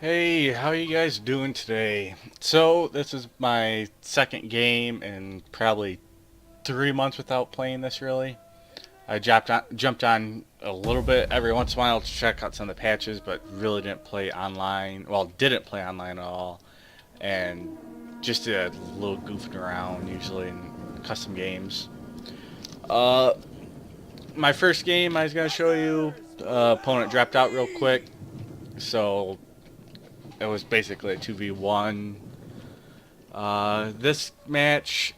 Hey, how you guys doing today? So, this is my second game in probably 3 months without playing this really. I jumped on a little bit every once in a while to check out some of the patches, but really didn't play online. Well, didn't play online at all, and just did a little goofing around usually in custom games. Uh, my first game I was gonna show you, opponent dropped out real quick, so it was basically a 2v1. This match,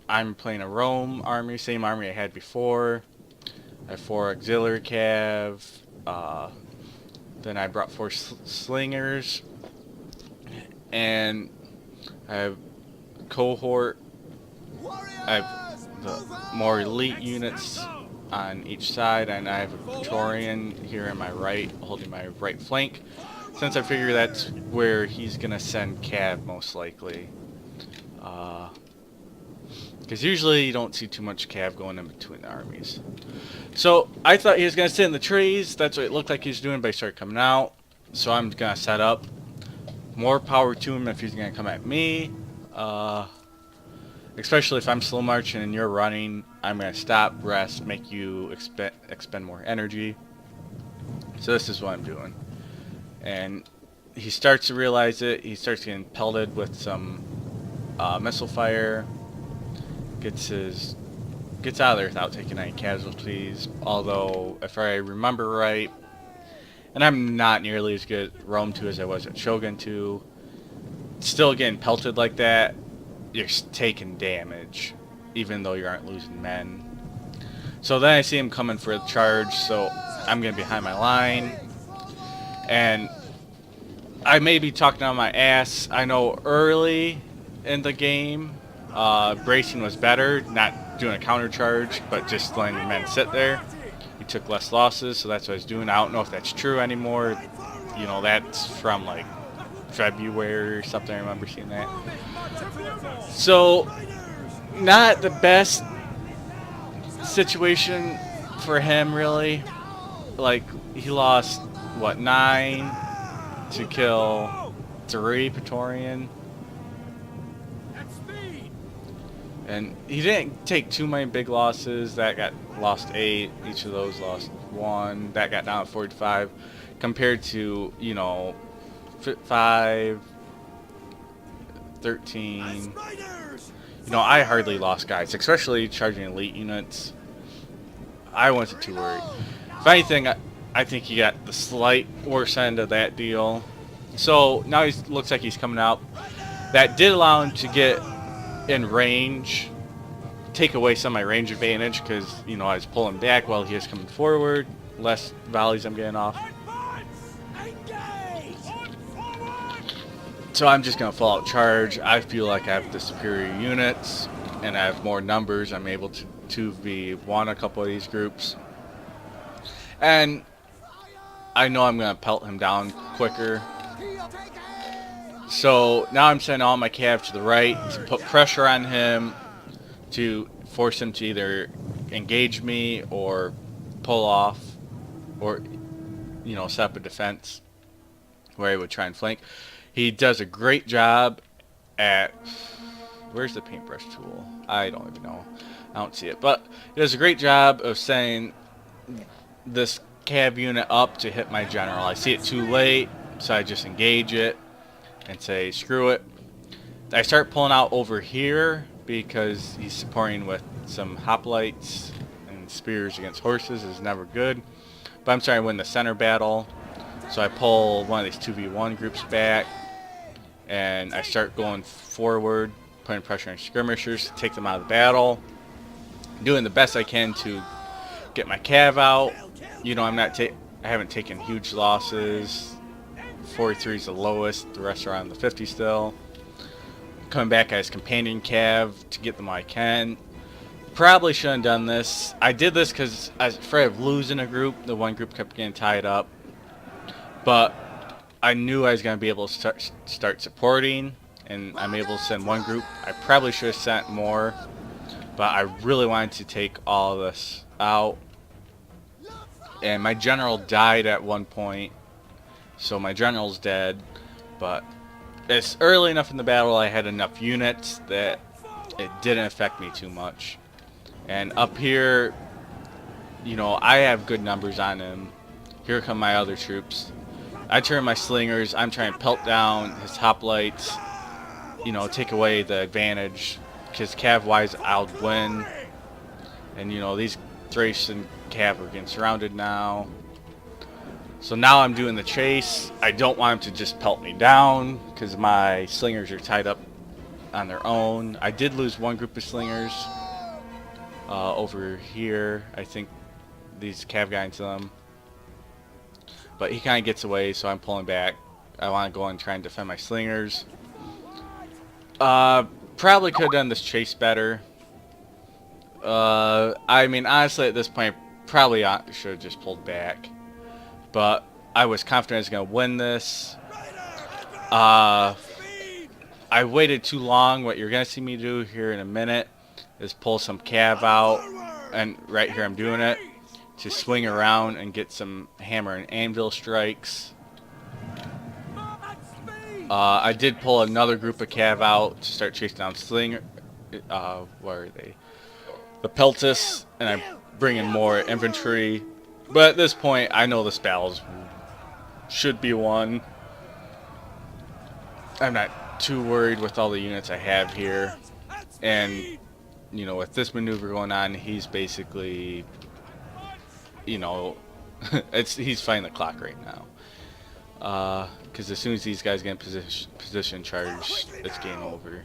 I'm playing a Rome army, same army I had before. I have 4 auxiliary cav. Then I brought 4 slingers, and I have cohort. I have the more elite units on each side, and I have a Praetorian here in my right, holding my right flank. Since I figure that's where he's gonna send cav most likely. Because usually you don't see too much cav going in between the armies. So I thought he was going to sit in the trees. That's what it looked like he was doing, but he started coming out. So I'm going to set up. More power to him if he's going to come at me. Especially if I'm slow marching and you're running. I'm going to stop, rest, make you expend more energy. So this is what I'm doing. And he starts to realize it. He starts getting pelted with some missile fire. Gets out of there without taking any casualties. Although, if I remember right, and I'm not nearly as good at Rome 2 as I was at Shogun 2, still getting pelted like that, you're taking damage, even though you aren't losing men. So then I see him coming for the charge, so I'm going to be behind my line. And I may be talking on my ass. I know early in the game, bracing was better, not doing a counter charge, but just letting the men sit there. He took less losses, so that's what I was doing. I don't know if that's true anymore. You know, that's from like February or something. I remember seeing that. So, not the best situation for him, really. Like, he lost, what, 9 to kill 3 Praetorian. And he didn't take too many big losses. That got lost 8. Each of those lost 1. That got down to 45. Compared to, 5, 13. I hardly lost guys, especially charging elite units. I wasn't too worried. If anything, I think he got the slight worse end of that deal. So now he looks like he's coming out. That did allow him to get in range, take away some of my range advantage because I was pulling back while he was coming forward. Less volleys I'm getting off. So I'm just gonna full out charge. I feel like I have the superior units and I have more numbers. I'm able to 2v1 a couple of these groups, and I know I'm gonna pelt him down quicker. So now I'm sending all my cav to the right to put pressure on him, to force him to either engage me or pull off, or set up a defense where he would try and flank. He does a great job at, where's the paintbrush tool? I don't even know. I don't see it, but he does a great job of setting this cav unit up to hit my general. I see it too late, so I just engage it and say screw it. I start pulling out over here because he's supporting with some hoplites, and spears against horses is never good. But I'm starting to win the center battle, so I pull one of these 2v1 groups back and I start going forward, putting pressure on skirmishers to take them out of the battle, doing the best I can to get my cav out. I haven't taken huge losses. 43 is the lowest. The rest are on the 50 still. Coming back as companion cav to get them I can. Probably shouldn't have done this. I did this because I was afraid of losing a group. The one group kept getting tied up. But I knew I was going to be able to start supporting, and I'm able to send one group. I probably should have sent more, but I really wanted to take all of this out. And my general died at one point, So my general's dead, but it's early enough in the battle I had enough units that it didn't affect me too much. And up here, you know, I have good numbers on him. Here come my other troops. I turn my slingers. I'm trying to pelt down his hoplites, you know, take away the advantage, because cav-wise I'll win. And, you know, these Thracian cav are getting surrounded now. So now I'm doing the chase. I don't want him to just pelt me down, because my slingers are tied up on their own. I did lose one group of slingers over here. I think these cav got into them. But he kind of gets away, so I'm pulling back. I want to go and try and defend my slingers. Probably could have done this chase better. I mean, honestly, at this point, probably should have just pulled back. But I was confident I was going to win this. I waited too long. What you're going to see me do here in a minute is pull some cav out. And right here I'm doing it. To swing around and get some hammer and anvil strikes. I did pull another group of cav out to start chasing down slinger. Where are they? The Peltis, and I bring in more infantry. But at this point, I know this battle should be won. I'm not too worried with all the units I have here, and you know, with this maneuver going on, he's basically, you know, he's fighting the clock right now. Because as soon as these guys get in position charge, it's game over.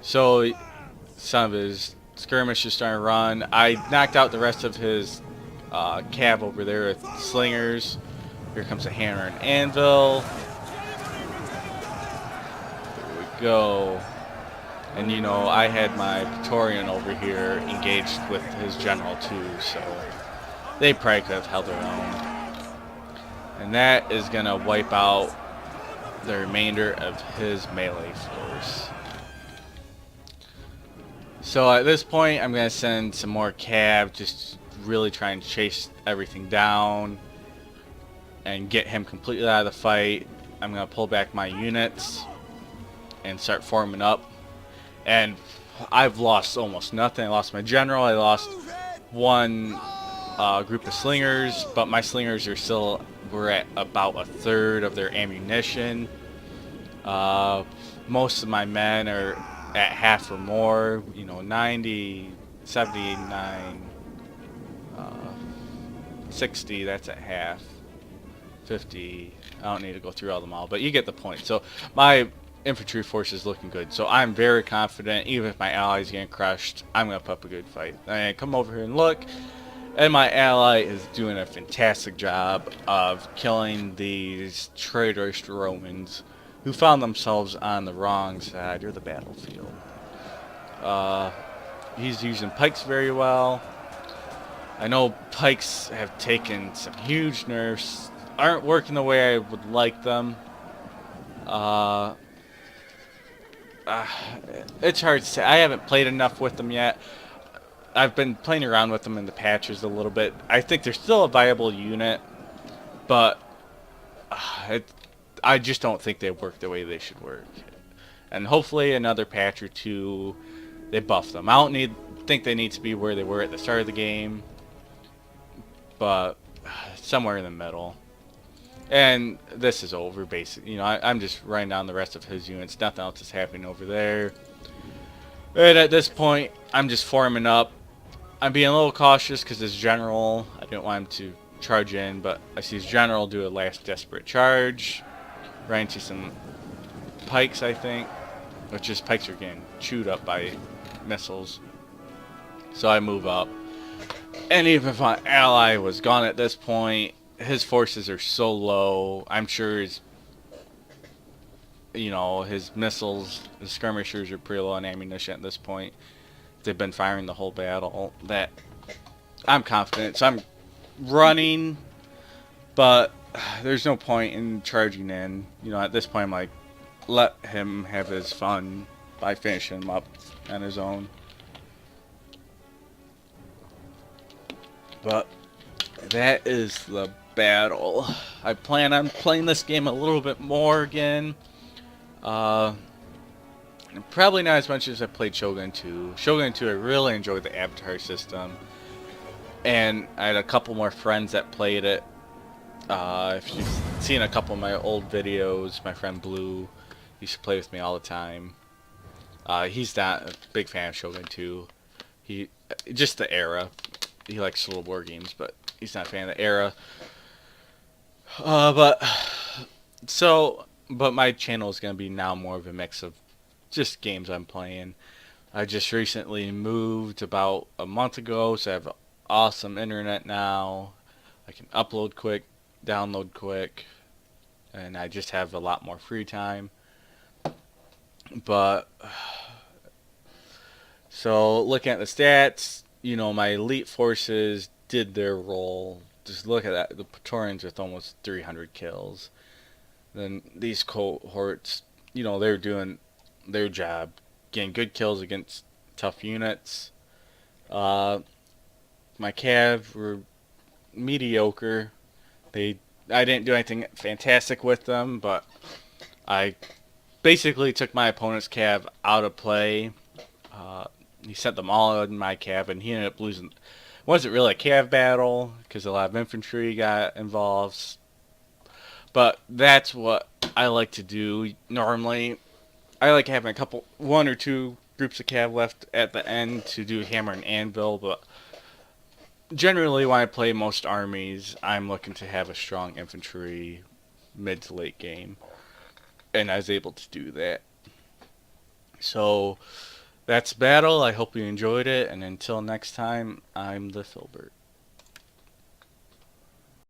So some of his skirmish is starting to run. I knocked out the rest of his cav over there with slingers. Here comes a hammer and anvil. There we go. And you know, I had my Praetorian over here engaged with his general too, so they probably could have held their own. And that is going to wipe out the remainder of his melee force. So at this point, I'm going to send some more cav, just really try and chase everything down and get him completely out of the fight. I'm going to pull back my units and start forming up. And I've lost almost nothing. I lost my general. I lost one group of slingers, but my slingers are still, we're at about a third of their ammunition. Most of my men are at half or more, you know, 90, 79, 60, that's at half, 50, I don't need to go through all them all, but you get the point. So my infantry force is looking good, so I'm very confident. Even if my allies get crushed, I'm going to put up a good fight. And come over here and look, and my ally is doing a fantastic job of killing these traitorous Romans who found themselves on the wrong side of the battlefield. He's using pikes very well. I know pikes have taken some huge nerfs, aren't working the way I would like them. It's hard to say. I haven't played enough with them yet. I've been playing around with them in the patches a little bit. I think they're still a viable unit, but I just don't think they work the way they should work. And hopefully another patch or two, they buff them. I don't think they need to be where they were at the start of the game, but somewhere in the middle. And this is over, basically. You know, I'm just writing down the rest of his units. Nothing else is happening over there. And at this point, I'm just forming up. I'm being a little cautious because his general, I didn't want him to charge in, but I see his general do a last desperate charge. Right into some pikes, I think. Which his pikes are getting chewed up by missiles. So I move up. And even if my ally was gone at this point, his forces are so low. I'm sure his, you know, his missiles, the skirmishers are pretty low on ammunition at this point. They've been firing the whole battle. That I'm confident. So I'm running, but there's no point in charging in. You know, at this point, I'm like, let him have his fun by finishing him up on his own. But that is the battle. I plan on playing this game a little bit more again. Uh, Probably not as much as I played Shogun 2. Shogun 2, I really enjoyed the avatar system. And I had a couple more friends that played it. If you've seen a couple of my old videos, my friend Blue used to play with me all the time. He's not a big fan of Shogun 2. He just the era. He likes little war games, but he's not a fan of the era. But my channel is gonna be now more of a mix of just games I'm playing. I just recently moved about a month ago, so I have awesome internet now. I can upload quick, download quick, and I just have a lot more free time. But so looking at the stats, my elite forces did their role. Just look at that. The Praetorians with almost 300 kills. Then these cohorts, they're doing their job, getting good kills against tough units. My Cav were mediocre. I didn't do anything fantastic with them, but I basically took my opponent's Cav out of play. He sent them all in my Cav, and he ended up losing. It wasn't really a Cav battle because a lot of infantry got involved. But that's what I like to do normally. I like having one or two groups of Cav left at the end to do hammer and anvil, but generally when I play most armies, I'm looking to have a strong infantry mid to late game, and I was able to do that. So that's battle. I hope you enjoyed it, and until next time, I'm the Filbert.